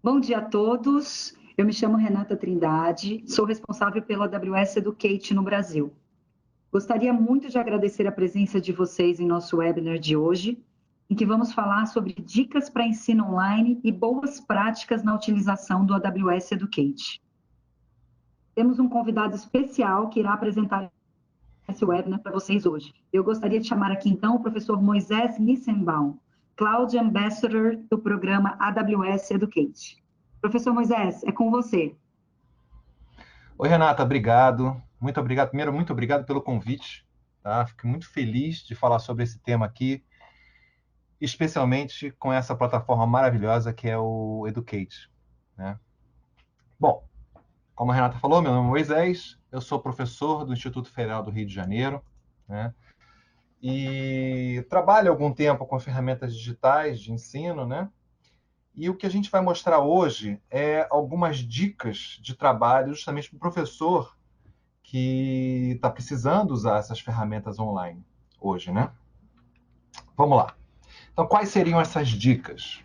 Bom dia a todos. Eu me chamo Renata Trindade, sou responsável pela AWS Educate no Brasil. Gostaria muito de agradecer a presença de vocês em nosso webinar de hoje, em que vamos falar sobre dicas para ensino online e boas práticas na utilização do AWS Educate. Temos um convidado especial que irá apresentar esse webinar para vocês hoje. Eu gostaria de chamar aqui, então, o professor Moisés Nissenbaum, Cloud Ambassador do programa AWS Educate. Professor Moisés, é com você. Oi, Renata, obrigado. Muito obrigado. Primeiro, muito obrigado pelo convite. Tá? Fico muito feliz de falar sobre esse tema aqui, especialmente com essa plataforma maravilhosa que é o Educate. Né? Bom, como a Renata falou, meu nome é Moisés, eu sou professor do Instituto Federal do Rio de Janeiro, né? E trabalho há algum tempo com ferramentas digitais de ensino, né? E o que a gente vai mostrar hoje é algumas dicas de trabalho justamente para o professor que está precisando usar essas ferramentas online hoje, né? Vamos lá. Então, quais seriam essas dicas?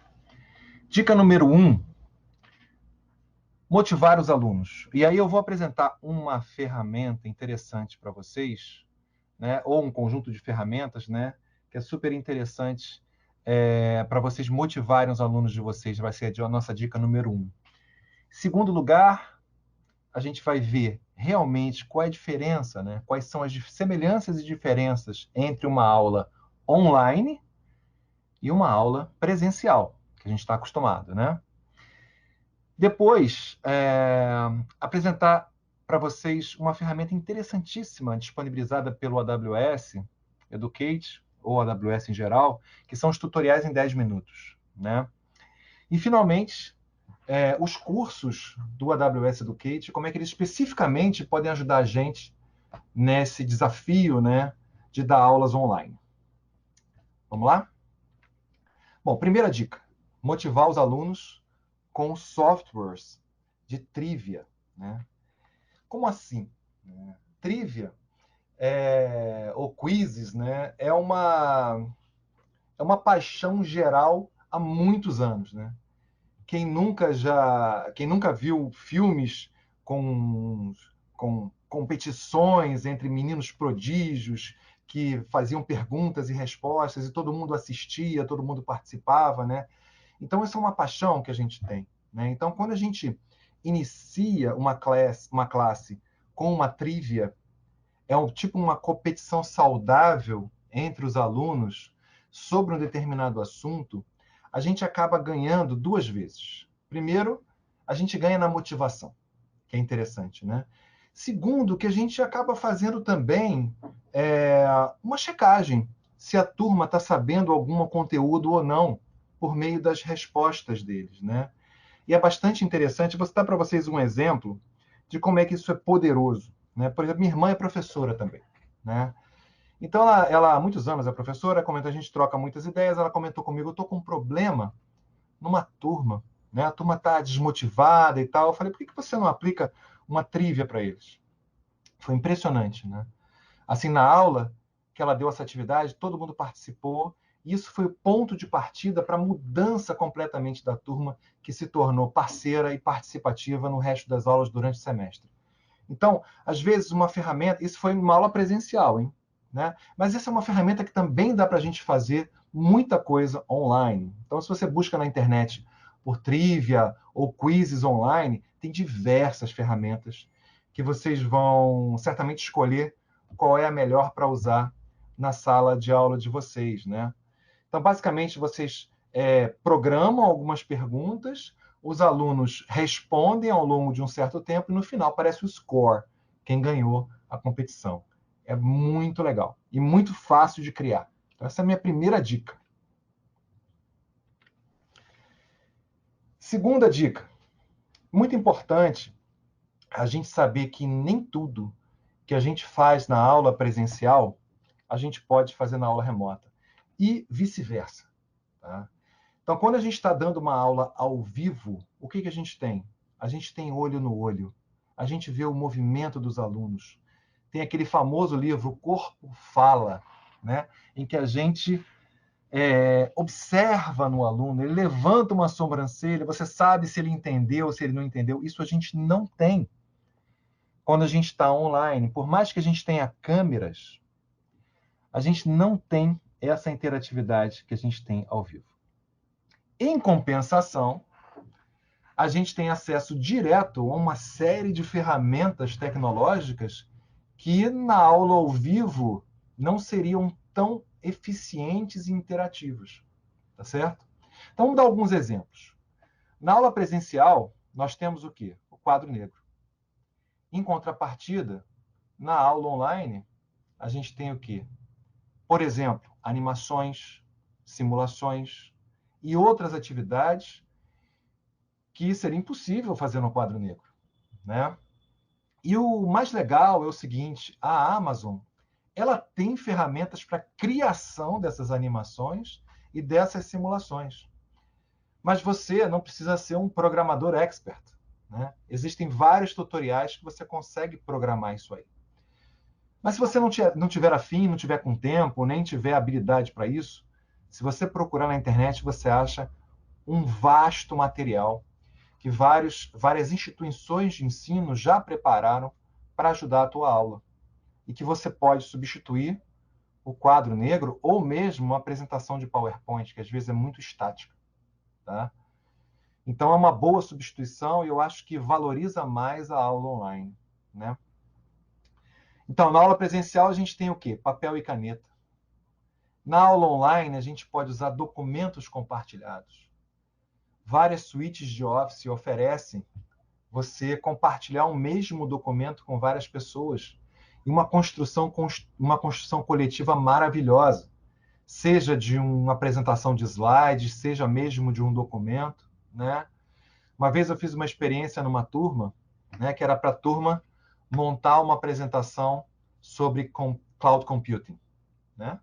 Dica número 1, motivar os alunos. E aí eu vou apresentar uma ferramenta interessante para vocês, né? Ou um conjunto de ferramentas, né? Que é super interessante para vocês motivarem os alunos de vocês. Vai ser a nossa dica número 1. Segundo lugar, a gente vai ver realmente qual é a diferença, né? Quais são as semelhanças e diferenças entre uma aula online e uma aula presencial, que a gente está acostumado, né? Depois, apresentar para vocês uma ferramenta interessantíssima disponibilizada pelo AWS Educate, ou AWS em geral, que são os tutoriais em 10 minutos, né? E, finalmente, os cursos do AWS Educate, como é que eles especificamente podem ajudar a gente nesse desafio, né, de dar aulas online. Vamos lá? Bom, primeira dica, motivar os alunos com softwares de trivia, né? Como assim? Trivia ou quizzes, né, é uma paixão geral há muitos anos, né? Quem nunca viu filmes com competições entre meninos prodígios que faziam perguntas e respostas e todo mundo assistia, todo mundo participava, né? Então, essa é uma paixão que a gente tem, né? Então, quando a gente inicia uma classe com uma trivia, é uma competição saudável entre os alunos sobre um determinado assunto, a gente acaba ganhando duas vezes. Primeiro, a gente ganha na motivação, que é interessante, né? Segundo, que a gente acaba fazendo também uma checagem se a turma está sabendo algum conteúdo ou não, por meio das respostas deles, né? E é bastante interessante. Vou citar para vocês um exemplo de como é que isso é poderoso, né? Por exemplo, minha irmã é professora também, né? Então, ela há muitos anos é professora, a gente troca muitas ideias, ela comentou comigo, eu estou com um problema numa turma, né? A turma está desmotivada e tal. Eu falei, por que você não aplica uma trivia para eles? Foi impressionante, né? Assim, na aula que ela deu essa atividade, todo mundo participou, e isso foi o ponto de partida para a mudança completamente da turma, que se tornou parceira e participativa no resto das aulas durante o semestre. Então, às vezes, uma ferramenta, isso foi uma aula presencial, hein? Né? Mas essa é uma ferramenta que também dá para a gente fazer muita coisa online. Então, se você busca na internet por trivia ou quizzes online, tem diversas ferramentas que vocês vão certamente escolher qual é a melhor para usar na sala de aula de vocês, né? Então, basicamente, vocês programam algumas perguntas, os alunos respondem ao longo de um certo tempo e no final aparece o score, quem ganhou a competição. É muito legal e muito fácil de criar. Então, essa é a minha primeira dica. Segunda dica, muito importante a gente saber que nem tudo que a gente faz na aula presencial, a gente pode fazer na aula remota. E vice-versa. Tá? Então, quando a gente está dando uma aula ao vivo, o que a gente tem? A gente tem olho no olho. A gente vê o movimento dos alunos. Tem aquele famoso livro, O Corpo Fala, né? Em que a gente observa no aluno, ele levanta uma sobrancelha, você sabe se ele entendeu, se ele não entendeu. Isso a gente não tem quando a gente está online. Por mais que a gente tenha câmeras, a gente não tem essa interatividade que a gente tem ao vivo. Em compensação, a gente tem acesso direto a uma série de ferramentas tecnológicas que na aula ao vivo não seriam tão eficientes e interativas, tá certo? Então, vamos dar alguns exemplos. Na aula presencial, nós temos o quê? O quadro negro. Em contrapartida, na aula online, a gente tem o quê? Por exemplo, animações, simulações e outras atividades que seria impossível fazer no quadro negro, né? E o mais legal é o seguinte, a Amazon, ela tem ferramentas para criação dessas animações e dessas simulações. Mas você não precisa ser um programador expert, né? Existem vários tutoriais que você consegue programar isso aí. Mas se você não tiver afim, não tiver com tempo, nem tiver habilidade para isso, se você procurar na internet, você acha um vasto material que várias instituições de ensino já prepararam para ajudar a tua aula. E que você pode substituir o quadro negro ou mesmo uma apresentação de PowerPoint, que às vezes é muito estática. Tá? Então, é uma boa substituição e eu acho que valoriza mais a aula online. Né? Então, na aula presencial, a gente tem o quê? Papel e caneta. Na aula online, a gente pode usar documentos compartilhados. Várias suítes de Office oferecem você compartilhar um mesmo documento com várias pessoas e uma construção coletiva maravilhosa, seja de uma apresentação de slides, seja mesmo de um documento, né? Uma vez eu fiz uma experiência numa turma, né, que era para a turma montar uma apresentação sobre cloud computing, né?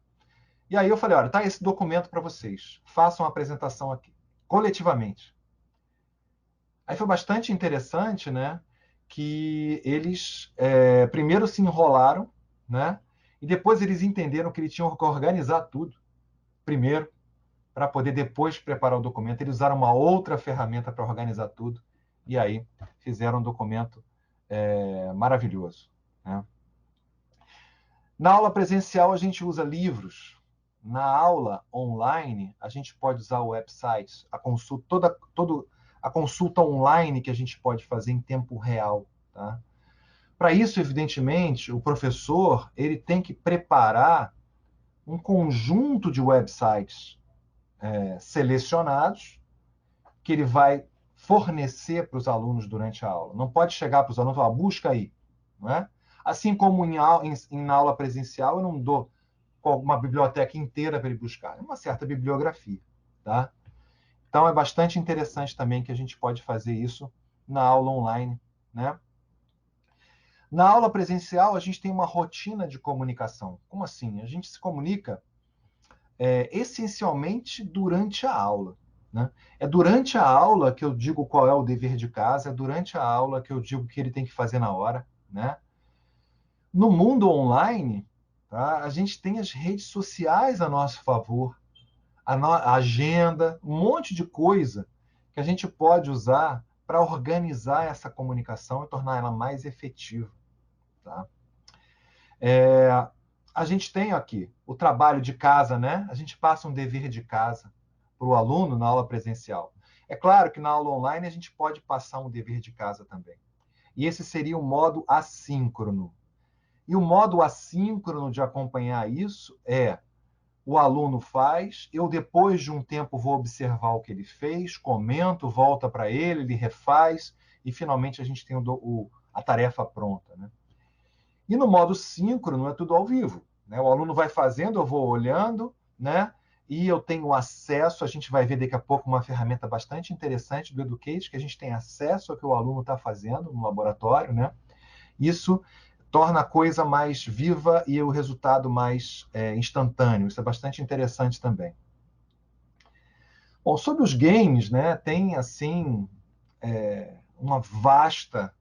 E aí eu falei, olha, tá esse documento para vocês, façam uma apresentação aqui, coletivamente. Aí foi bastante interessante, né, que eles primeiro se enrolaram, né, e depois eles entenderam que eles tinham que organizar tudo, primeiro, para poder depois preparar o documento. Eles usaram uma outra ferramenta para organizar tudo, e aí fizeram um documento maravilhoso. Né? Na aula presencial, a gente usa livros. Na aula online, a gente pode usar websites, a consulta, a consulta online que a gente pode fazer em tempo real. Tá? Para isso, evidentemente, o professor ele tem que preparar um conjunto de websites selecionados que ele vai fornecer para os alunos durante a aula. Não pode chegar para os alunos e falar, busca aí. Não é? Assim como na aula presencial, eu não dou uma biblioteca inteira para ele buscar. É uma certa bibliografia. Tá? Então, é bastante interessante também que a gente pode fazer isso na aula online. Né? Na aula presencial, a gente tem uma rotina de comunicação. Como assim? A gente se comunica essencialmente durante a aula. Né? É durante a aula que eu digo qual é o dever de casa, é durante a aula que eu digo o que ele tem que fazer na hora. Né? No mundo online, tá, a gente tem as redes sociais a nosso favor, a agenda, um monte de coisa que a gente pode usar para organizar essa comunicação e tornar ela mais efetiva. Tá? A gente tem aqui o trabalho de casa, né? A gente passa um dever de casa para o aluno na aula presencial. É claro que na aula online a gente pode passar um dever de casa também. E esse seria o modo assíncrono. E o modo assíncrono de acompanhar isso é o aluno faz, eu depois de um tempo vou observar o que ele fez, comento, volta para ele, ele refaz e finalmente a gente tem a tarefa pronta. Né? E no modo síncrono é tudo ao vivo. Né? O aluno vai fazendo, eu vou olhando, né? E eu tenho acesso, a gente vai ver daqui a pouco uma ferramenta bastante interessante do Educate, que a gente tem acesso ao que o aluno está fazendo no laboratório. Né? Isso torna a coisa mais viva e o resultado mais instantâneo. Isso é bastante interessante também. Bom, sobre os games, né, tem assim uma vasta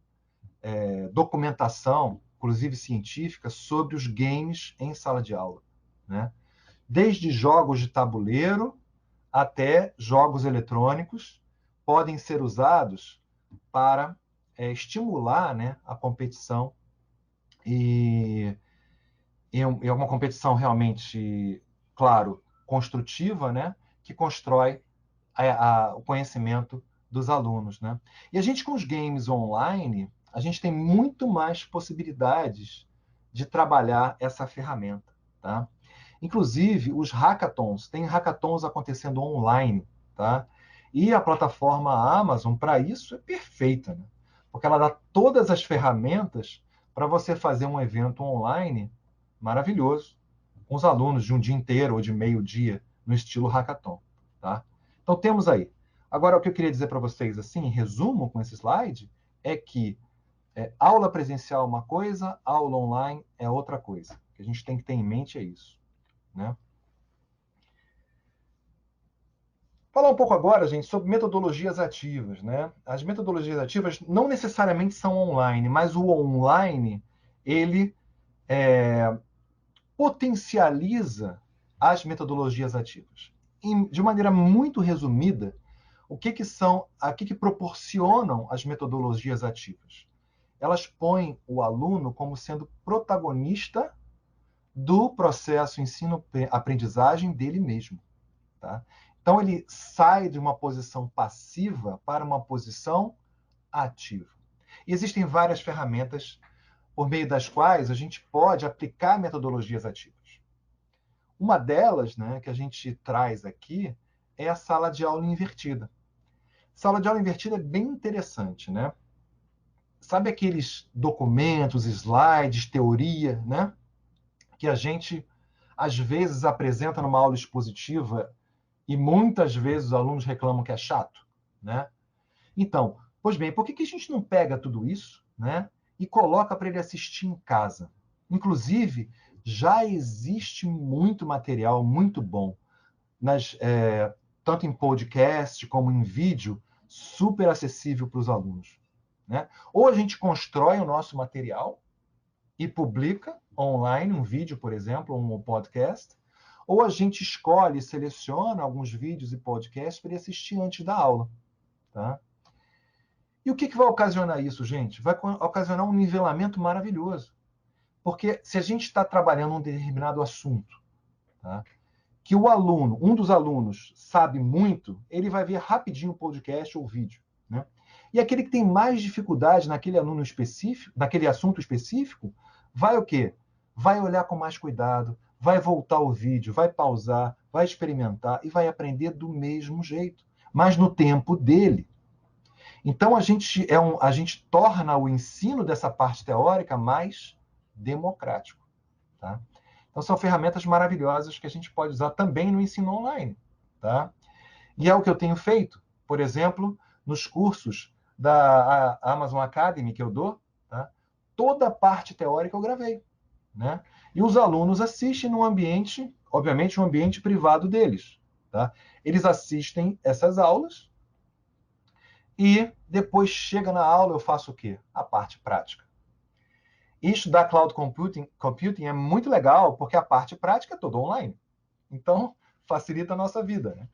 documentação, inclusive científica, sobre os games em sala de aula. Né? desde jogos de tabuleiro até jogos eletrônicos, podem ser usados para estimular, né, a competição e é uma competição realmente, claro, construtiva, né, que constrói o conhecimento dos alunos, né? E a gente, com os games online, a gente tem muito mais possibilidades de trabalhar essa ferramenta, tá? Inclusive, os hackathons, tem hackathons acontecendo online, tá? E a plataforma Amazon, para isso, é perfeita, né? Porque ela dá todas as ferramentas para você fazer um evento online maravilhoso, com os alunos de um dia inteiro ou de meio dia, no estilo hackathon, tá? Então, temos aí. Agora, o que eu queria dizer para vocês, assim, em resumo, com esse slide, é que aula presencial é uma coisa, aula online é outra coisa. O que a gente tem que ter em mente é isso, né? Falar um pouco agora, gente, sobre metodologias ativas, né? As metodologias ativas não necessariamente são online, mas o online, ele potencializa as metodologias ativas. De maneira muito resumida, o que proporcionam as metodologias ativas? Elas põem o aluno como sendo protagonista do processo ensino-aprendizagem dele mesmo, tá? Então, ele sai de uma posição passiva para uma posição ativa. E existem várias ferramentas por meio das quais a gente pode aplicar metodologias ativas. Uma delas, né, que a gente traz aqui, é a sala de aula invertida. Sala de aula invertida é bem interessante, né? Sabe aqueles documentos, slides, teoria, né? Que a gente, às vezes, apresenta numa aula expositiva e muitas vezes os alunos reclamam que é chato, né? Então, pois bem, por que a gente não pega tudo isso, né, e coloca para ele assistir em casa? Inclusive, já existe muito material muito bom, tanto em podcast como em vídeo, super acessível para os alunos, né? Ou a gente constrói o nosso material e publica online um vídeo, por exemplo, um podcast, ou a gente escolhe e seleciona alguns vídeos e podcasts para ele assistir antes da aula, tá? E o que vai ocasionar isso, gente? Vai ocasionar um nivelamento maravilhoso. Porque se a gente está trabalhando um determinado assunto, tá, que o aluno, um dos alunos, sabe muito, ele vai ver rapidinho o podcast ou o vídeo, né? E aquele que tem mais dificuldade naquele aluno específico, naquele assunto específico, vai o quê? Vai olhar com mais cuidado, vai voltar o vídeo, vai pausar, vai experimentar e vai aprender do mesmo jeito, mas no tempo dele. Então, a gente torna o ensino dessa parte teórica mais democrático, tá? Então, são ferramentas maravilhosas que a gente pode usar também no ensino online, tá? E é o que eu tenho feito, por exemplo, nos cursos da Amazon Academy que eu dou, tá? Toda a parte teórica eu gravei, né? E os alunos assistem num ambiente, obviamente, um ambiente privado deles, tá? Eles assistem essas aulas e depois chega na aula, eu faço o quê? A parte prática. E estudar cloud computing é muito legal, porque a parte prática é toda online. Então, facilita a nossa vida, né?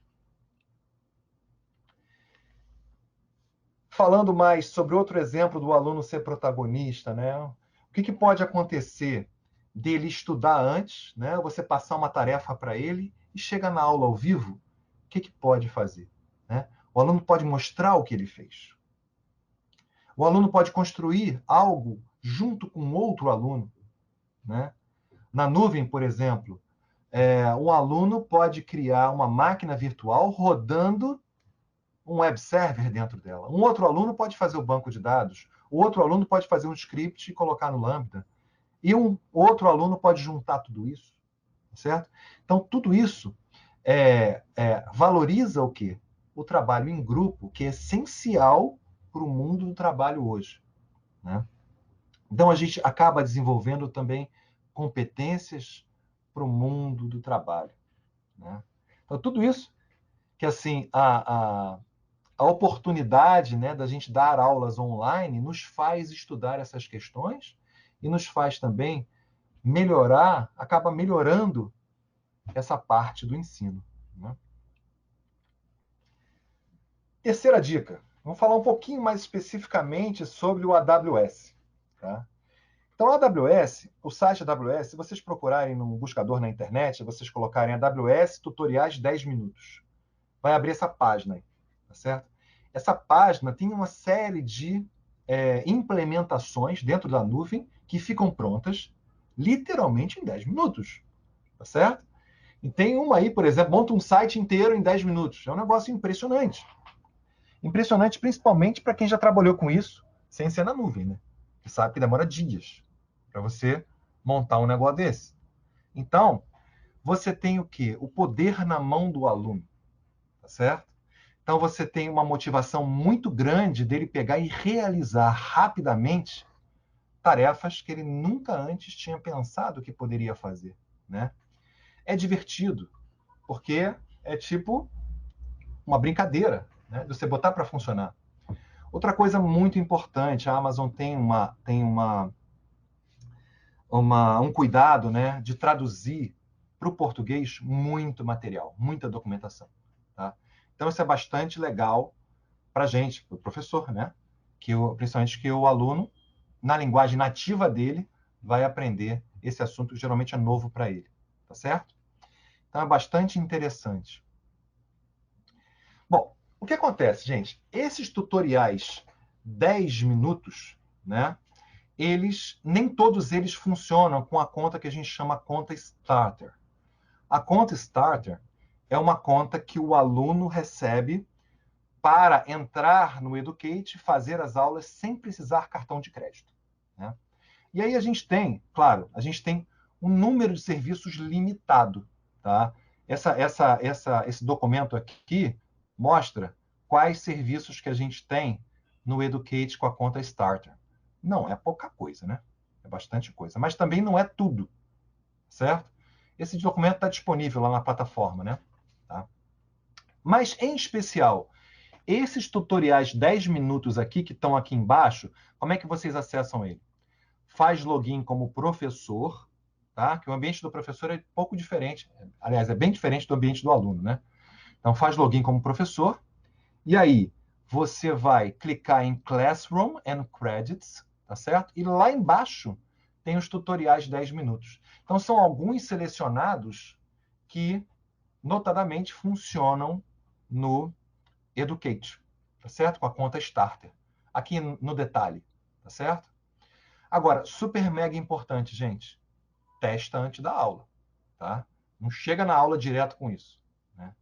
Falando mais sobre outro exemplo do aluno ser protagonista, né? O que pode acontecer dele estudar antes, né? Você passar uma tarefa para ele e chega na aula ao vivo, o que pode fazer, né? O aluno pode mostrar o que ele fez. O aluno pode construir algo junto com outro aluno, né? Na nuvem, por exemplo, um aluno pode criar uma máquina virtual rodando um web server dentro dela. Um outro aluno pode fazer o banco de dados. O outro aluno pode fazer um script e colocar no Lambda. E um outro aluno pode juntar tudo isso, certo? Então, tudo isso valoriza o quê? O trabalho em grupo, que é essencial para o mundo do trabalho hoje, né? Então, a gente acaba desenvolvendo também competências para o mundo do trabalho, né? Então, tudo isso que, assim, a oportunidade, né, da gente dar aulas online nos faz estudar essas questões e nos faz também acaba melhorando essa parte do ensino, né? Terceira dica, vamos falar um pouquinho mais especificamente sobre o AWS. Tá? Então, a AWS, o site AWS, se vocês procurarem no buscador na internet, vocês colocarem AWS Tutoriais 10 minutos. Vai abrir essa página aí, tá certo? Essa página tem uma série de implementações dentro da nuvem que ficam prontas literalmente em 10 minutos, tá certo? E tem uma aí, por exemplo, monta um site inteiro em 10 minutos. É um negócio impressionante. Impressionante principalmente para quem já trabalhou com isso sem ser na nuvem, né? Você sabe que demora dias para você montar um negócio desse. Então, você tem o quê? O poder na mão do aluno, tá certo? Então, você tem uma motivação muito grande dele pegar e realizar rapidamente tarefas que ele nunca antes tinha pensado que poderia fazer, né? É divertido, porque é tipo uma brincadeira, né? De você botar para funcionar. Outra coisa muito importante, a Amazon um cuidado, né, de traduzir para o português muito material, muita documentação. Tá? Então, isso é bastante legal para a gente, para o professor, né? Principalmente que o aluno, na linguagem nativa dele, vai aprender esse assunto que geralmente é novo para ele. Tá certo? Então, é bastante interessante. Bom, o que acontece, gente? Esses tutoriais 10 minutos, né? Nem todos eles funcionam com a conta que a gente chama conta Starter. A conta Starter é uma conta que o aluno recebe para entrar no Educate e fazer as aulas sem precisar cartão de crédito, né? E aí a gente tem, claro, a gente tem um número de serviços limitado, tá? Esse documento aqui mostra quais serviços que a gente tem no Educate com a conta Starter. Não é pouca coisa, né? É bastante coisa. Mas também não é tudo, certo? Esse documento está disponível lá na plataforma, né? Tá? Mas, em especial, esses tutoriais 10 minutos aqui, que estão aqui embaixo, como é que vocês acessam ele? Faz login como professor, tá? Que o ambiente do professor é um pouco diferente. Aliás, é bem diferente do ambiente do aluno, né? Então, faz login como professor. E aí, você vai clicar em Classroom and Credits, tá certo? E lá embaixo tem os tutoriais de 10 minutos. Então, são alguns selecionados que, notadamente, funcionam no Educate, tá certo? Com a conta Starter. Aqui no detalhe, tá certo? Agora, super mega importante, gente. Testa antes da aula, tá? Não chega na aula direto com isso, né?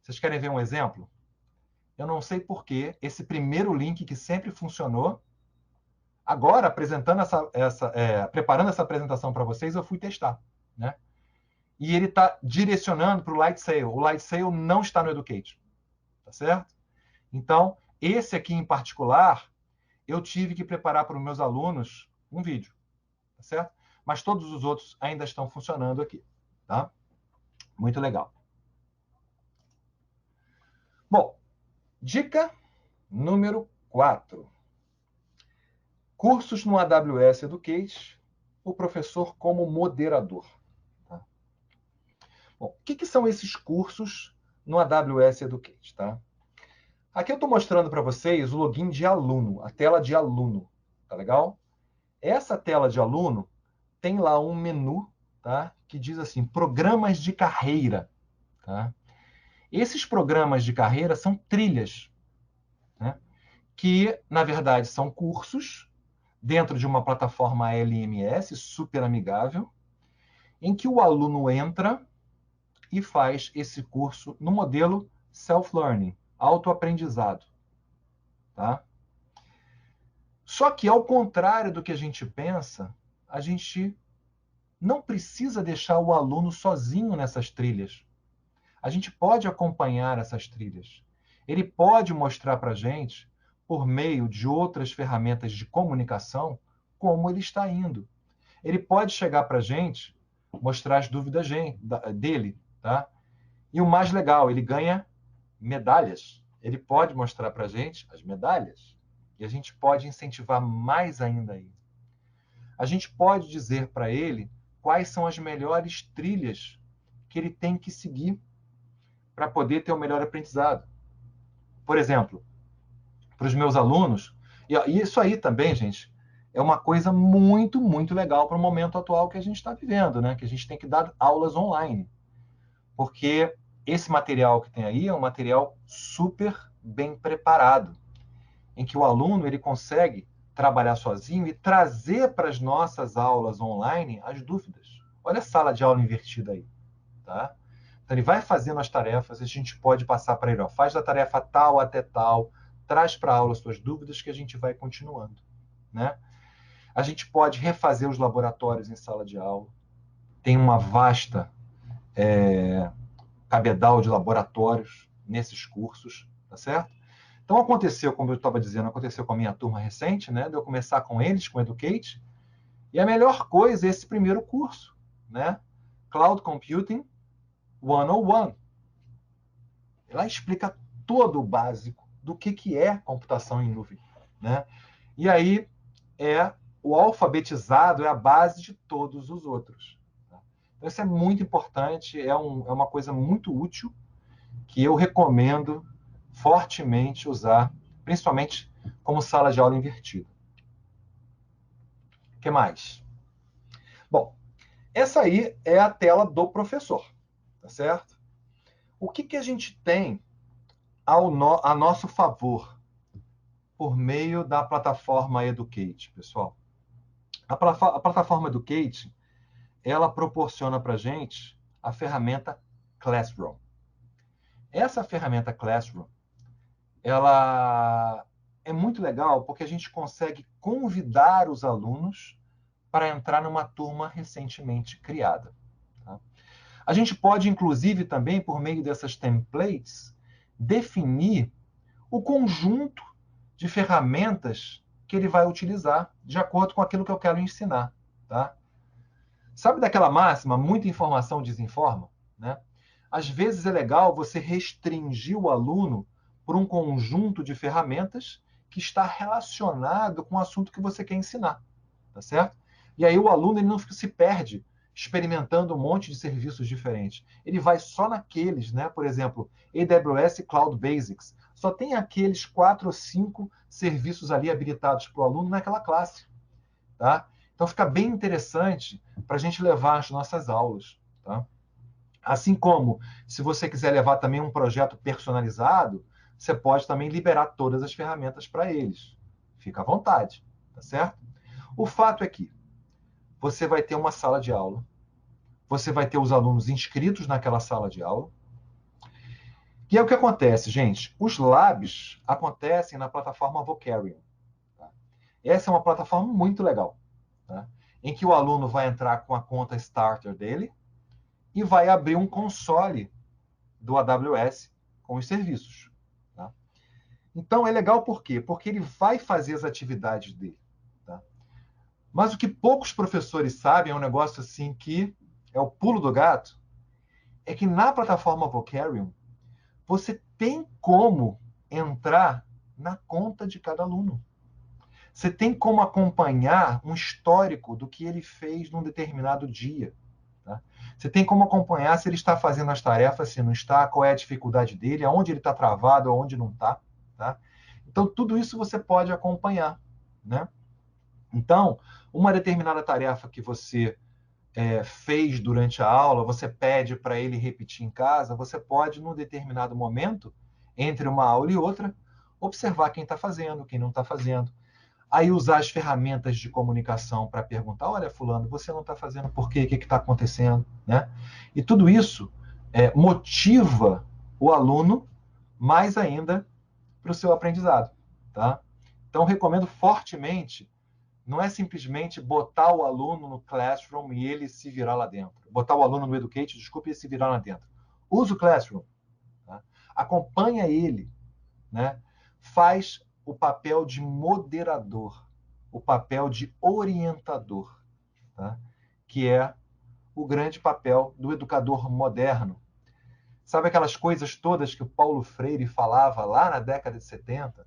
Vocês querem ver um exemplo? Eu não sei por que esse primeiro link que sempre funcionou, agora apresentando preparando essa apresentação para vocês, eu fui testar, né? E ele está direcionando para o Light Sail. O Light Sail não está no Educate, tá certo? Então, esse aqui em particular, eu tive que preparar para os meus alunos um vídeo, tá certo? Mas todos os outros ainda estão funcionando aqui, tá? Muito legal. Bom, dica número 4. Cursos no AWS Educate, o professor como moderador. Tá? Bom, o que são esses cursos no AWS Educate? Tá? Aqui eu estou mostrando para vocês o login de aluno, a tela de aluno. Tá legal? Essa tela de aluno tem lá um menu, tá? Que diz assim, programas de carreira. Tá? Esses programas de carreira são trilhas, né? Que, na verdade, são cursos dentro de uma plataforma LMS super amigável, em que o aluno entra e faz esse curso no modelo self-learning, autoaprendizado. Tá? Só que, ao contrário do que a gente pensa, a gente não precisa deixar o aluno sozinho nessas trilhas. A gente pode acompanhar essas trilhas. Ele pode mostrar para a gente, por meio de outras ferramentas de comunicação, como ele está indo. Ele pode chegar para a gente, mostrar as dúvidas dele, tá? E o mais legal, ele ganha medalhas. Ele pode mostrar para a gente as medalhas. E a gente pode incentivar mais ainda aí. A gente pode dizer para ele quais são as melhores trilhas que ele tem que seguir para poder ter o melhor aprendizado. Por exemplo, para os meus alunos, e isso aí também, gente, é uma coisa muito, muito legal para o momento atual que a gente está vivendo, né? Que a gente tem que dar aulas online. Porque esse material que tem aí é um material super bem preparado, em que o aluno ele consegue trabalhar sozinho e trazer para as nossas aulas online as dúvidas. Olha a sala de aula invertida aí, tá? Então ele vai fazendo as tarefas, a gente pode passar para ele, ó, faz da tarefa tal até tal, traz para a aula suas dúvidas que a gente vai continuando, né? A gente pode refazer os laboratórios em sala de aula. Tem uma vasta cabedal de laboratórios nesses cursos, tá certo? Então aconteceu, como eu estava dizendo, aconteceu com a minha turma recente, né? De eu começar com eles, com o Educate, e a melhor coisa é esse primeiro curso, né? Cloud Computing 101. Ela explica todo o básico do que é computação em nuvem, né? E aí o alfabetizado é a base de todos os outros. Tá? Então isso é muito importante, é uma coisa muito útil que eu recomendo fortemente usar, principalmente como sala de aula invertida. O que mais? Bom, essa aí é a tela do professor, tá certo? O que a gente tem a nosso favor por meio da plataforma Educate, pessoal? A plataforma Educate, ela proporciona para a gente a ferramenta Classroom. Essa ferramenta Classroom, ela é muito legal porque a gente consegue convidar os alunos para entrar numa turma recentemente criada. Tá? A gente pode, inclusive, também, por meio dessas templates, definir o conjunto de ferramentas que ele vai utilizar de acordo com aquilo que eu quero ensinar. Tá? Sabe daquela máxima, muita informação desinforma? Né? Às vezes é legal você restringir o aluno por um conjunto de ferramentas que está relacionado com o assunto que você quer ensinar, tá certo? E aí o aluno ele não se perde experimentando um monte de serviços diferentes. Ele vai só naqueles, né? Por exemplo, AWS Cloud Basics. Só tem aqueles 4 ou 5 serviços ali habilitados para o aluno naquela classe, tá? Então fica bem interessante para a gente levar as nossas aulas, tá? Assim como, se você quiser levar também um projeto personalizado, você pode também liberar todas as ferramentas para eles. Fica à vontade, tá certo? O fato é que você vai ter uma sala de aula, você vai ter os alunos inscritos naquela sala de aula, e é o que acontece, gente. Os labs acontecem na plataforma Vocarium. Tá? Essa é uma plataforma muito legal, tá? Em que o aluno vai entrar com a conta starter dele e vai abrir um console do AWS com os serviços. Tá? Então é legal por quê? Porque ele vai fazer as atividades dele. Tá? Mas o que poucos professores sabem, é um negócio assim que é o pulo do gato, é que na plataforma Vocarium você tem como entrar na conta de cada aluno. Você tem como acompanhar um histórico do que ele fez num determinado dia. Tá? Você tem como acompanhar se ele está fazendo as tarefas, se não está, qual é a dificuldade dele, aonde ele está travado, aonde não está. Tá? Então, tudo isso você pode acompanhar. Né? Então, uma determinada tarefa que você fez durante a aula, você pede para ele repetir em casa, você pode, num determinado momento, entre uma aula e outra, observar quem está fazendo, quem não está fazendo. Aí usar as ferramentas de comunicação para perguntar, olha, fulano, você não está fazendo por quê? O que está acontecendo? Né? E tudo isso motiva o aluno mais ainda para o seu aprendizado. Tá? Então, recomendo fortemente, não é simplesmente botar o aluno no Classroom e ele se virar lá dentro. Botar o aluno no Educate, desculpe, e se virar lá dentro. Usa o Classroom. Tá? Acompanha ele. Né? Faz o papel de moderador, o papel de orientador, tá? Que é o grande papel do educador moderno. Sabe aquelas coisas todas que o Paulo Freire falava lá na década de 70?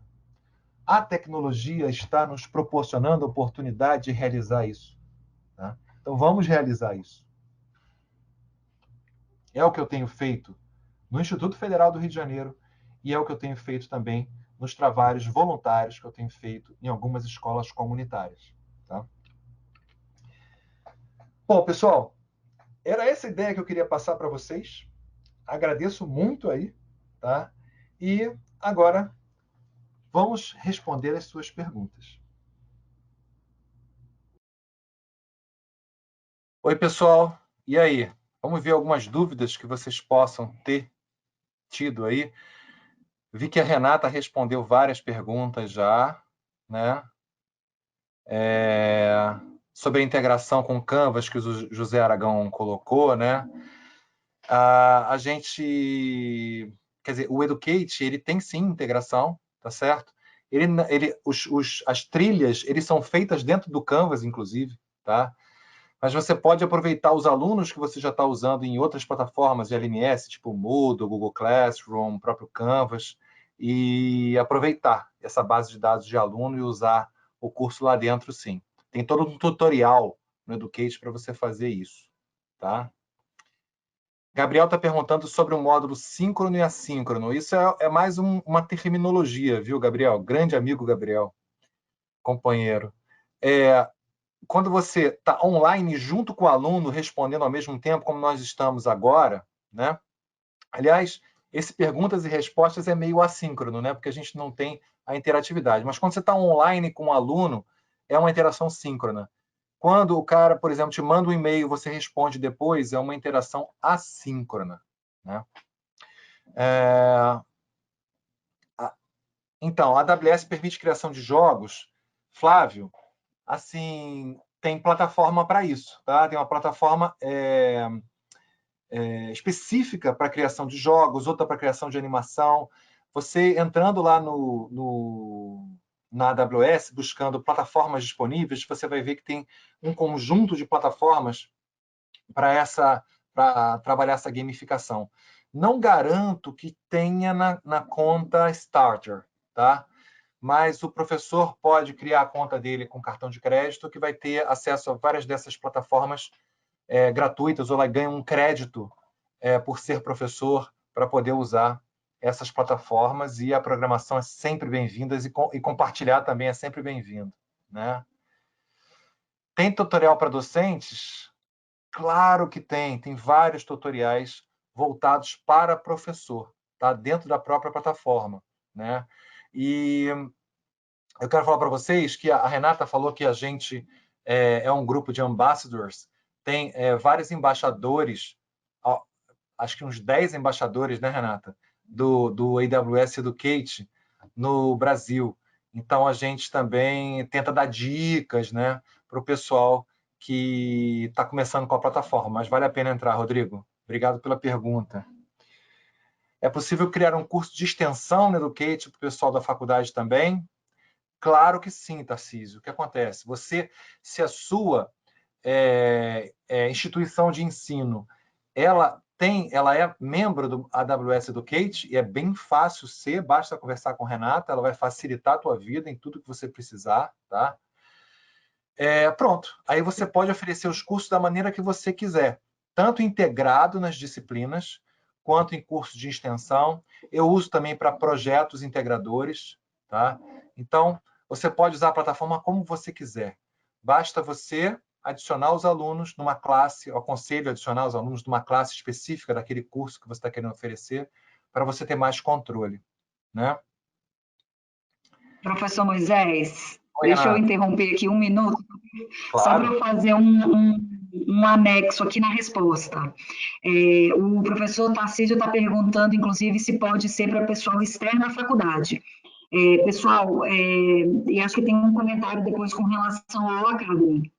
A tecnologia está nos proporcionando a oportunidade de realizar isso. Tá? Então vamos realizar isso. É o que eu tenho feito no Instituto Federal do Rio de Janeiro e é o que eu tenho feito também nos trabalhos voluntários que eu tenho feito em algumas escolas comunitárias. Tá? Bom, pessoal, era essa ideia que eu queria passar para vocês. Agradeço muito aí, tá? E agora vamos responder as suas perguntas. Oi, pessoal. E aí? Vamos ver algumas dúvidas que vocês possam ter tido aí. Vi que a Renata respondeu várias perguntas já, né? Sobre a integração com o Canvas que o José Aragão colocou, né? A gente, quer dizer, o Educate, ele tem sim integração, tá certo? As trilhas, eles são feitas dentro do Canvas, inclusive, tá? Mas você pode aproveitar os alunos que você já está usando em outras plataformas de LMS, tipo Moodle, Google Classroom, próprio Canvas, e aproveitar essa base de dados de aluno e usar o curso lá dentro, sim. Tem todo um tutorial no Educate para você fazer isso, tá? Gabriel está perguntando sobre o módulo síncrono e assíncrono. Isso é mais uma terminologia, viu, Gabriel? Grande amigo Gabriel, companheiro. Quando você está online junto com o aluno, respondendo ao mesmo tempo, como nós estamos agora, né? Aliás, esse perguntas e respostas é meio assíncrono, né? Porque a gente não tem a interatividade. Mas quando você está online com o aluno, é uma interação síncrona. Quando o cara, por exemplo, te manda um e-mail, você responde depois, é uma interação assíncrona, né? Então, a AWS permite criação de jogos. Flávio, assim, tem plataforma para isso, tá? Tem uma plataforma específica para criação de jogos, outra para criação de animação. Você entrando lá na AWS, buscando plataformas disponíveis, você vai ver que tem um conjunto de plataformas para trabalhar essa gamificação. Não garanto que tenha na conta Starter, tá? Mas o professor pode criar a conta dele com cartão de crédito, que vai ter acesso a várias dessas plataformas gratuitas, ou lá ganha um crédito por ser professor, para poder usar essas plataformas, e a programação é sempre bem-vinda e compartilhar também é sempre bem-vindo, né? Tem tutorial para docentes? Claro que tem vários tutoriais voltados para professor, tá? Dentro da própria plataforma, né? E eu quero falar para vocês que a Renata falou que a gente é um grupo de ambassadors, tem vários embaixadores, acho que uns 10 embaixadores, né, Renata? Do AWS Educate no Brasil. Então, a gente também tenta dar dicas, né, para o pessoal que está começando com a plataforma. Mas vale a pena entrar, Rodrigo. Obrigado pela pergunta. É possível criar um curso de extensão no Educate para o pessoal da faculdade também? Claro que sim, Tarcísio. O que acontece? Se a sua instituição de ensino ela é membro do AWS Educate, e é bem fácil ser, basta conversar com a Renata, ela vai facilitar a tua vida em tudo que você precisar, tá? Pronto, aí você pode oferecer os cursos da maneira que você quiser, tanto integrado nas disciplinas, quanto em cursos de extensão. Eu uso também para projetos integradores, tá? Então, você pode usar a plataforma como você quiser. Basta você adicionar os alunos numa classe, eu aconselho adicionar os alunos numa classe específica daquele curso que você está querendo oferecer, para você ter mais controle, né? Professor Moisés, Oi, deixa eu Renata. interromper aqui um minuto, só para Claro. eu fazer um anexo aqui na resposta. O professor Tarcísio está perguntando, inclusive, se pode ser para pessoal externo à faculdade. Pessoal, e acho que tem um comentário depois com relação ao Academy.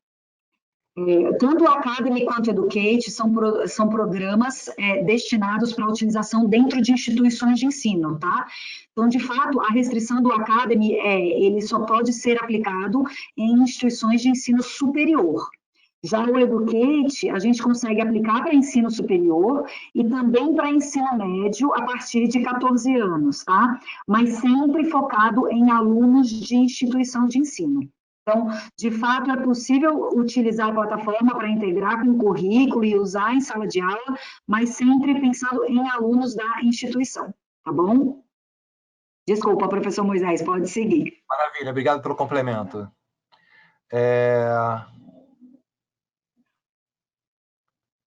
Tanto o Academy quanto o Educate são programas destinados para utilização dentro de instituições de ensino, tá? Então, de fato, a restrição do Academy ele só pode ser aplicado em instituições de ensino superior. Já o Educate, a gente consegue aplicar para ensino superior e também para ensino médio a partir de 14 anos, tá? Mas sempre focado em alunos de instituição de ensino. Então, de fato, é possível utilizar a plataforma para integrar com o currículo e usar em sala de aula, mas sempre pensando em alunos da instituição, tá bom? Desculpa, professor Moisés, pode seguir. Maravilha, obrigado pelo complemento.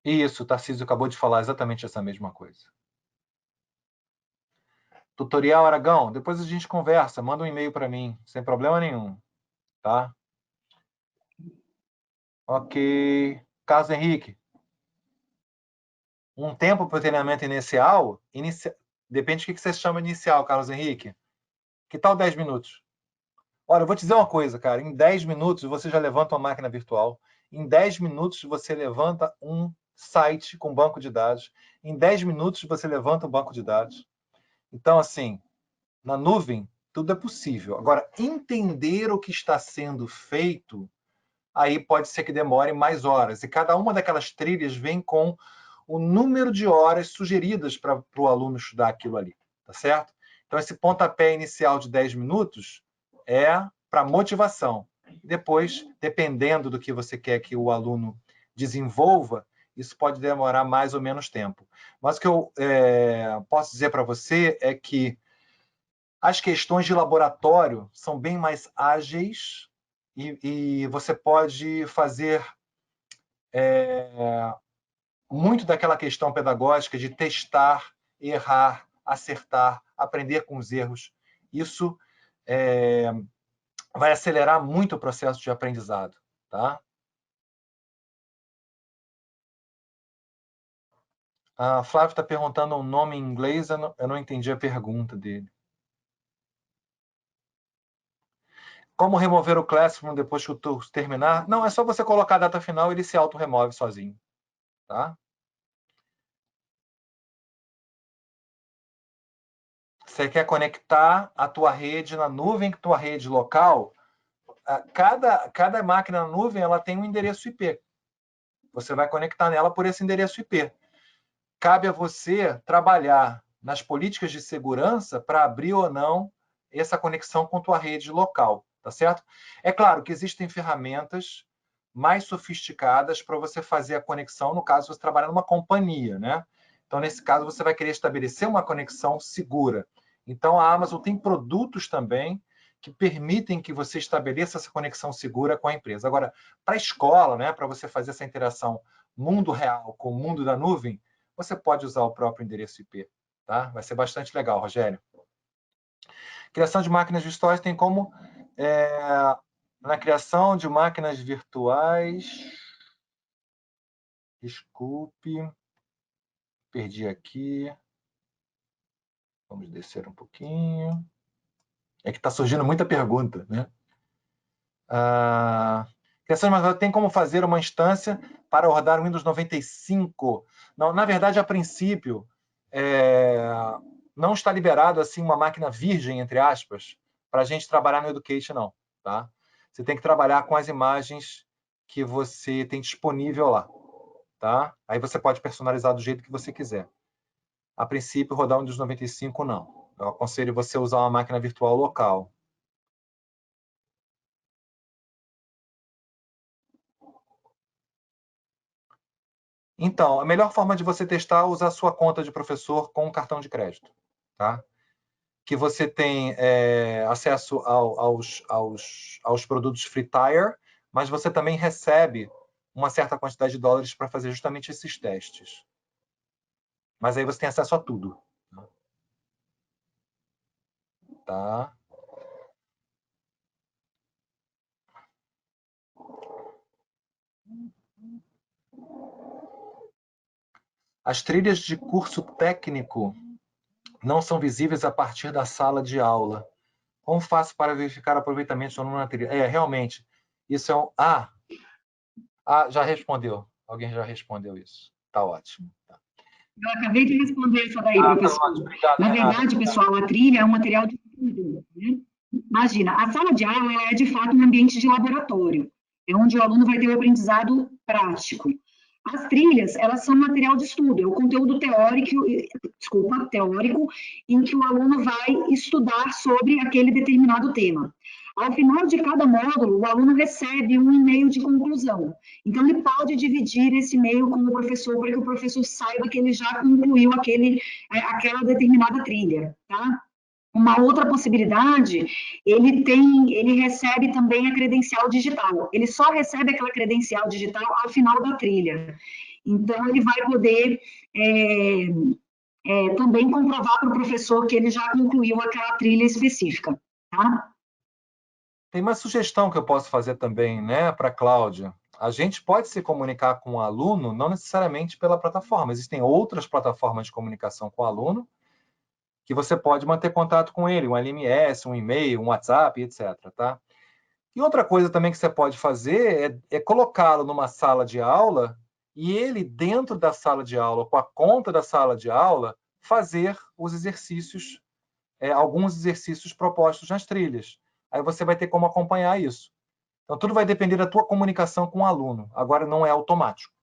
Isso, o Tarcísio acabou de falar exatamente essa mesma coisa. Tutorial Aragão, depois a gente conversa, manda um e-mail para mim, sem problema nenhum, tá? Ok. Carlos Henrique, um tempo para o treinamento inicial, depende do que você chama inicial, Carlos Henrique. Que tal 10 minutos? Olha, eu vou te dizer uma coisa, cara, em 10 minutos você já levanta uma máquina virtual, em 10 minutos você levanta um site com banco de dados, em 10 minutos você levanta um banco de dados. Então, assim, na nuvem, tudo é possível. Agora, entender o que está sendo feito, aí pode ser que demore mais horas. E cada uma daquelas trilhas vem com o número de horas sugeridas para o aluno estudar aquilo ali, tá certo? Então, esse pontapé inicial de 10 minutos é para motivação. Depois, dependendo do que você quer que o aluno desenvolva, isso pode demorar mais ou menos tempo. Mas o que eu posso dizer para você é que as questões de laboratório são bem mais ágeis e você pode fazer muito daquela questão pedagógica de testar, errar, acertar, aprender com os erros. Isso vai acelerar muito o processo de aprendizado, tá? A Flávia está perguntando um nome em inglês, eu não entendi a pergunta dele. Como remover o Classroom depois que o curso terminar? Não, é só você colocar a data final e ele se auto-remove sozinho, tá? Você quer conectar a tua rede na nuvem, tua rede local, cada máquina na nuvem ela tem um endereço IP. Você vai conectar nela por esse endereço IP. Cabe a você trabalhar nas políticas de segurança para abrir ou não essa conexão com tua rede local, tá certo? É claro que existem ferramentas mais sofisticadas para você fazer a conexão, no caso, você trabalha numa companhia, né? Então, nesse caso, você vai querer estabelecer uma conexão segura. Então, a Amazon tem produtos também que permitem que você estabeleça essa conexão segura com a empresa. Agora, para a escola, né, para você fazer essa interação mundo real com o mundo da nuvem, você pode usar o próprio endereço IP. Tá? Vai ser bastante legal, Rogério. Criação de máquinas virtuais tem como... na criação de máquinas virtuais... Desculpe. Perdi aqui. Vamos descer um pouquinho. É que está surgindo muita pergunta, né? Criação de máquinas tem como fazer uma instância para rodar o Windows 95? Não, na verdade, a princípio, não está liberado assim uma máquina virgem, entre aspas, para a gente trabalhar no Education, não. Tá? Você tem que trabalhar com as imagens que você tem disponível lá. Tá? Aí você pode personalizar do jeito que você quiser. A princípio, rodar o Windows 95, não. Eu aconselho você usar uma máquina virtual local. Então, a melhor forma de você testar é usar a sua conta de professor com um cartão de crédito. Tá? Que você tem acesso aos produtos Free Tire, mas você também recebe uma certa quantidade de dólares para fazer justamente esses testes. Mas aí você tem acesso a tudo. Tá? As trilhas de curso técnico não são visíveis a partir da sala de aula. Como faço para verificar o aproveitamento do aluno na trilha? Realmente, isso é um... já respondeu. Alguém já respondeu isso. Tá ótimo. Tá. Eu acabei de responder isso daí, professor. Obrigado, na verdade, Renata. pessoal, a trilha é um material de estudo, né? Imagina, a sala de aula é de fato um ambiente de laboratório, é onde o aluno vai ter o aprendizado prático. As trilhas, elas são material de estudo, é o conteúdo teórico, em que o aluno vai estudar sobre aquele determinado tema. Ao final de cada módulo, o aluno recebe um e-mail de conclusão. Então, ele pode dividir esse e-mail com o professor, para que o professor saiba que ele já concluiu aquela determinada trilha, tá? Uma outra possibilidade, ele recebe também a credencial digital. Ele só recebe aquela credencial digital ao final da trilha. Então, ele vai poder também comprovar para o professor que ele já concluiu aquela trilha específica, tá? Tem uma sugestão que eu posso fazer também, né, para a Cláudia. A gente pode se comunicar com o aluno, não necessariamente pela plataforma. Existem outras plataformas de comunicação com o aluno que você pode manter contato com ele, um LMS, um e-mail, um WhatsApp, etc. Tá? E outra coisa também que você pode fazer é colocá-lo numa sala de aula e ele, dentro da sala de aula, com a conta da sala de aula, fazer os exercícios, alguns exercícios propostos nas trilhas. Aí você vai ter como acompanhar isso. Então, tudo vai depender da tua comunicação com o aluno. Agora, não é automático,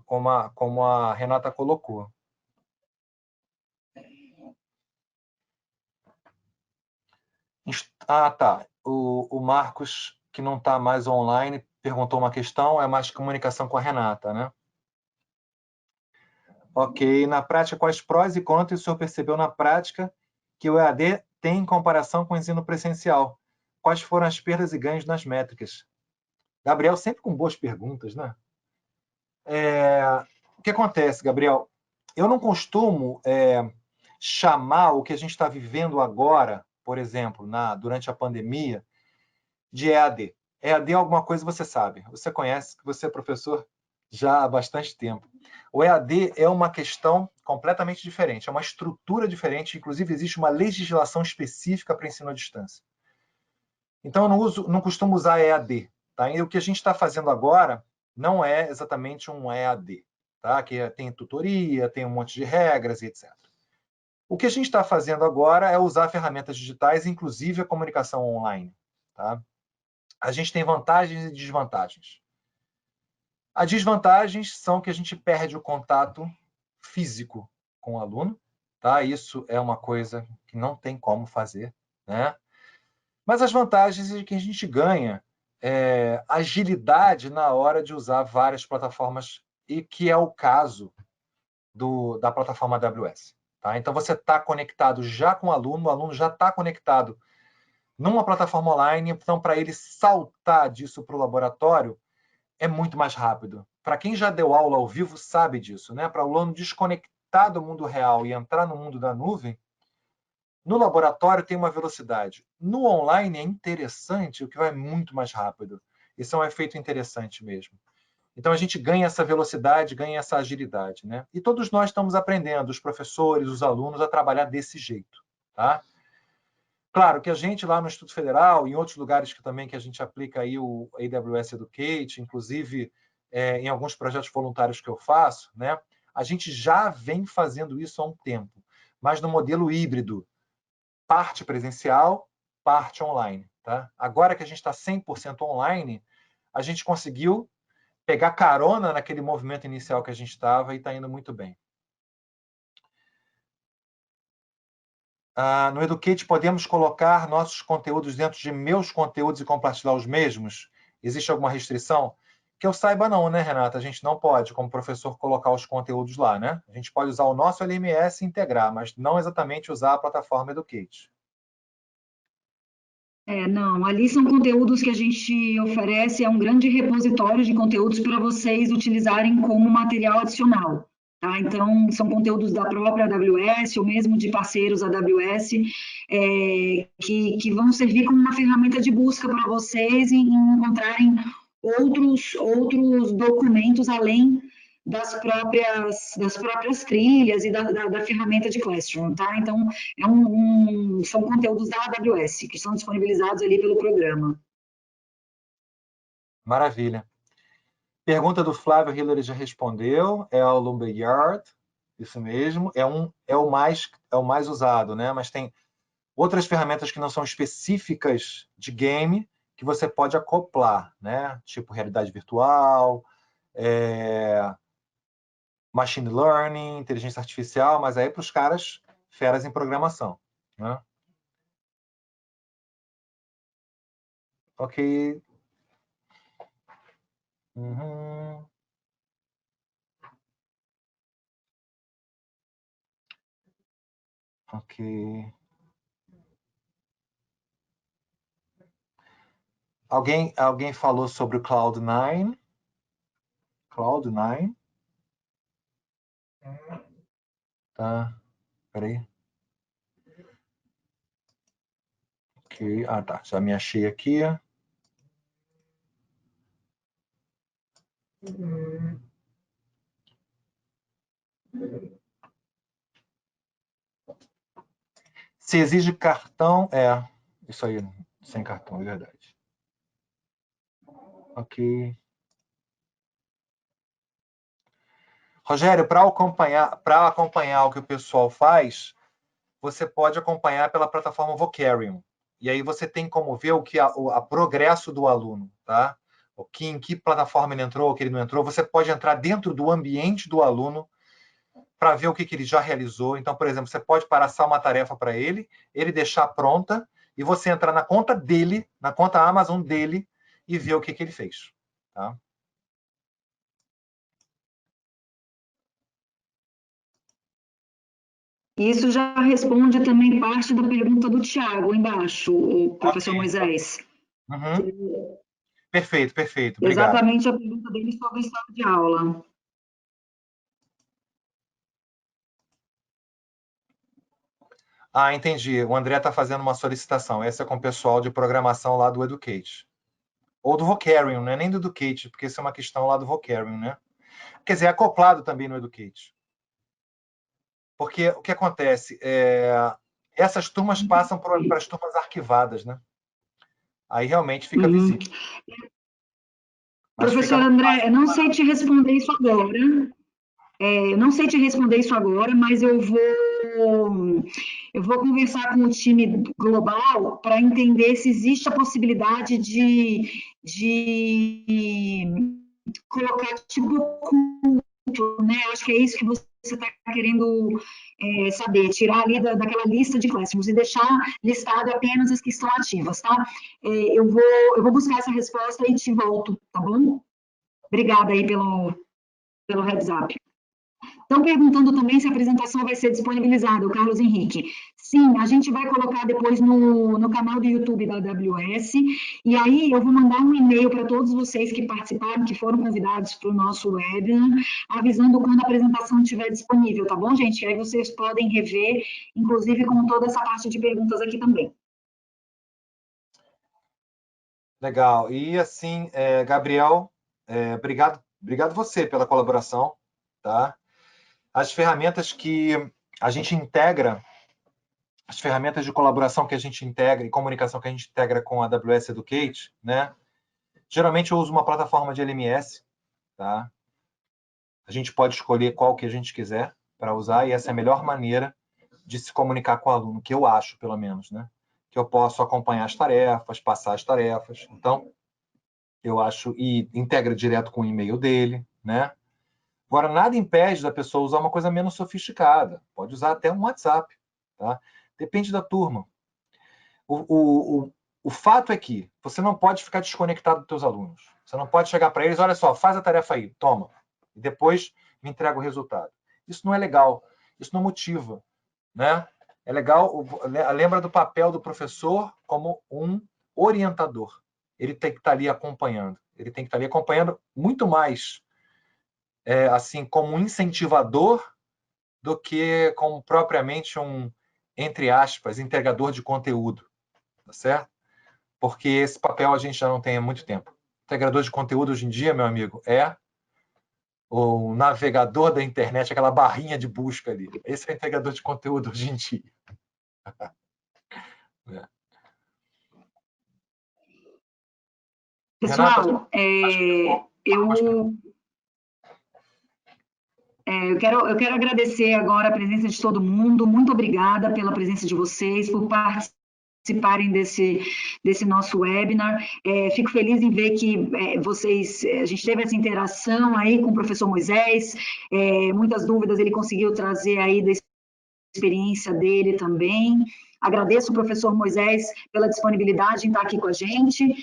como a Renata colocou. Ah, tá. O Marcos, que não está mais online, perguntou uma questão, é mais comunicação com a Renata, né? Ok. Na prática, quais prós e contras o senhor percebeu na prática que o EAD tem em comparação com o ensino presencial? Quais foram as perdas e ganhos nas métricas? Gabriel, sempre com boas perguntas, né? O que acontece, Gabriel? Eu não costumo chamar o que a gente está vivendo agora, por exemplo, durante a pandemia, de EAD. EAD é alguma coisa que você sabe. Você conhece, que você é professor já há bastante tempo. O EAD é uma questão completamente diferente, é uma estrutura diferente, inclusive existe uma legislação específica para ensino à distância. Então, eu não costumo usar EAD. Tá? E o que a gente está fazendo agora não é exatamente um EAD, tá? Que tem tutoria, tem um monte de regras e etc. O que a gente está fazendo agora é usar ferramentas digitais, inclusive a comunicação online. Tá? A gente tem vantagens e desvantagens. As desvantagens são que a gente perde o contato físico com o aluno, tá? Isso é uma coisa que não tem como fazer, né? Mas as vantagens é que a gente ganha agilidade na hora de usar várias plataformas, e que é o caso da plataforma AWS. Tá? Então, você está conectado já com o aluno já está conectado numa plataforma online, então, para ele saltar disso para o laboratório, é muito mais rápido. Para quem já deu aula ao vivo, sabe disso. Né? Para o aluno desconectar do mundo real e entrar no mundo da nuvem, no laboratório tem uma velocidade. No online é interessante, o que vai muito mais rápido. Isso é um efeito interessante mesmo. Então, a gente ganha essa velocidade, ganha essa agilidade. Né? E todos nós estamos aprendendo, os professores, os alunos, a trabalhar desse jeito. Tá? Claro que a gente lá no Instituto Federal, em outros lugares que a gente aplica aí o AWS Educate, inclusive em alguns projetos voluntários que eu faço, né? A gente já vem fazendo isso há um tempo, mas no modelo híbrido, parte presencial, parte online. Tá? Agora que a gente está 100% online, a gente conseguiu pegar carona naquele movimento inicial que a gente estava e está indo muito bem. No Educate, podemos colocar nossos conteúdos dentro de meus conteúdos e compartilhar os mesmos? Existe alguma restrição? Que eu saiba não, né, Renata? A gente não pode, como professor, colocar os conteúdos lá, né? A gente pode usar o nosso LMS e integrar, mas não exatamente usar a plataforma Educate. Não, ali são conteúdos que a gente oferece, é um grande repositório de conteúdos para vocês utilizarem como material adicional. Tá? Então, são conteúdos da própria AWS ou mesmo de parceiros AWS, que vão servir como uma ferramenta de busca para vocês em encontrarem outros documentos além das próprias trilhas e da ferramenta de Classroom, tá? Então, são conteúdos da AWS, que são disponibilizados ali pelo programa. Maravilha. Pergunta do Flávio Hillary já respondeu, é o Lumberyard, isso mesmo, é o mais usado, né? Mas tem outras ferramentas que não são específicas de game que você pode acoplar, né? Tipo realidade virtual, machine learning, inteligência artificial, mas aí para os caras feras em programação, né? Ok. Uhum. Ok. Alguém falou sobre o Cloud9? Cloud9? Tá, peraí. Ok, ah tá, já me achei aqui. Se exige cartão, isso aí, sem cartão, é verdade. Ok. Rogério, para acompanhar o que o pessoal faz, você pode acompanhar pela plataforma Vocarium. E aí você tem como ver o progresso do aluno, tá? Em que plataforma ele entrou, o que ele não entrou. Você pode entrar dentro do ambiente do aluno para ver o que ele já realizou. Então, por exemplo, você pode passar uma tarefa para ele deixar pronta, e você entrar na conta dele, na conta Amazon dele, e ver o que ele fez. Tá? Isso já responde também parte da pergunta do Tiago, embaixo, o professor Moisés. Uhum. Perfeito, obrigado. Exatamente a pergunta dele sobre a sala de aula. Ah, entendi. O André está fazendo uma solicitação. Essa é com o pessoal de programação lá do Educate. Ou do Vocarium, não é nem do Educate, porque isso é uma questão lá do Vocarium, né? Quer dizer, é acoplado também no Educate. Porque o que acontece? Essas turmas passam para as turmas arquivadas, né? Aí realmente fica visível. Professor André, eu não sei te responder isso agora. Mas eu vou conversar com o time global para entender se existe a possibilidade de colocar tipo culto, né? Acho que é isso que você está querendo saber, tirar ali daquela lista de Classrooms e deixar listado apenas as que estão ativas, tá? Eu vou buscar essa resposta e te volto, tá bom? Obrigada aí pelo heads up. Estão perguntando também se a apresentação vai ser disponibilizada, o Carlos Henrique. Sim, a gente vai colocar depois no canal do YouTube da AWS, e aí eu vou mandar um e-mail para todos vocês que participaram, que foram convidados para o nosso webinar, avisando quando a apresentação estiver disponível, tá bom, gente? Aí vocês podem rever, inclusive com toda essa parte de perguntas aqui também. Legal. E assim, Gabriel, obrigado você pela colaboração, tá? As ferramentas que a gente integra, as ferramentas de colaboração que a gente integra e comunicação que a gente integra com a AWS Educate, né? Geralmente eu uso uma plataforma de LMS, tá? A gente pode escolher qual que a gente quiser para usar, e essa é a melhor maneira de se comunicar com o aluno, que eu acho, pelo menos, né? Que eu posso acompanhar as tarefas, passar as tarefas. Então, eu acho, e integra direto com o e-mail dele, né? Agora, nada impede da pessoa usar uma coisa menos sofisticada. Pode usar até um WhatsApp, tá? Depende da turma. O fato é que você não pode ficar desconectado dos seus alunos. Você não pode chegar para eles, olha só, faz a tarefa aí, toma. E depois me entrega o resultado. Isso não é legal. Isso não motiva, né? É legal, lembra do papel do professor como um orientador. Ele tem que estar ali acompanhando. Ele tem que estar ali acompanhando muito mais assim, como um incentivador do que como propriamente um, entre aspas, entregador de conteúdo, tá certo? Porque esse papel a gente já não tem há muito tempo. Integrador de conteúdo hoje em dia, meu amigo, é o navegador da internet, aquela barrinha de busca ali. Esse é o integrador de conteúdo hoje em dia. Pessoal, eu quero agradecer agora a presença de todo mundo. Muito obrigada pela presença de vocês, por participarem desse nosso webinar. Fico feliz em ver que a gente teve essa interação aí com o professor Moisés, muitas dúvidas ele conseguiu trazer aí da experiência dele também. Agradeço o professor Moisés pela disponibilidade em estar aqui com a gente.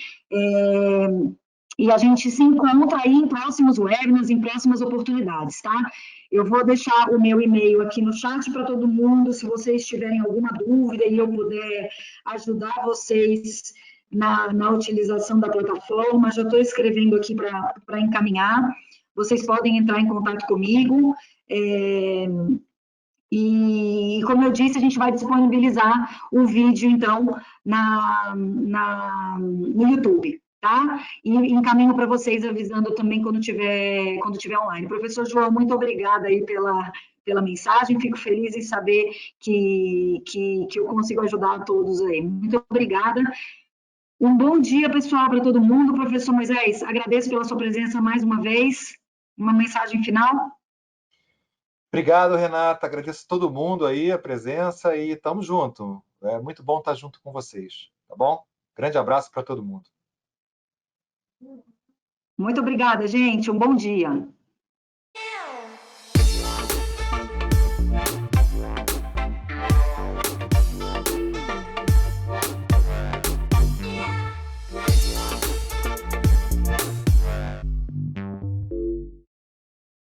E a gente se encontra aí em próximos webinars, em próximas oportunidades, tá? Eu vou deixar o meu e-mail aqui no chat para todo mundo, se vocês tiverem alguma dúvida e eu puder ajudar vocês na utilização da plataforma, já estou escrevendo aqui para encaminhar. Vocês podem entrar em contato comigo. E, como eu disse, a gente vai disponibilizar o vídeo, então, no YouTube, tá? E encaminho para vocês, avisando também quando tiver online. Professor João, muito obrigada aí pela mensagem, fico feliz em saber que eu consigo ajudar a todos aí. Muito obrigada. Um bom dia, pessoal, para todo mundo. Professor Moisés, agradeço pela sua presença mais uma vez. Uma mensagem final? Obrigado, Renata. Agradeço a todo mundo aí a presença e estamos juntos. É muito bom estar junto com vocês, tá bom? Grande abraço para todo mundo. Muito obrigada, gente. Um bom dia.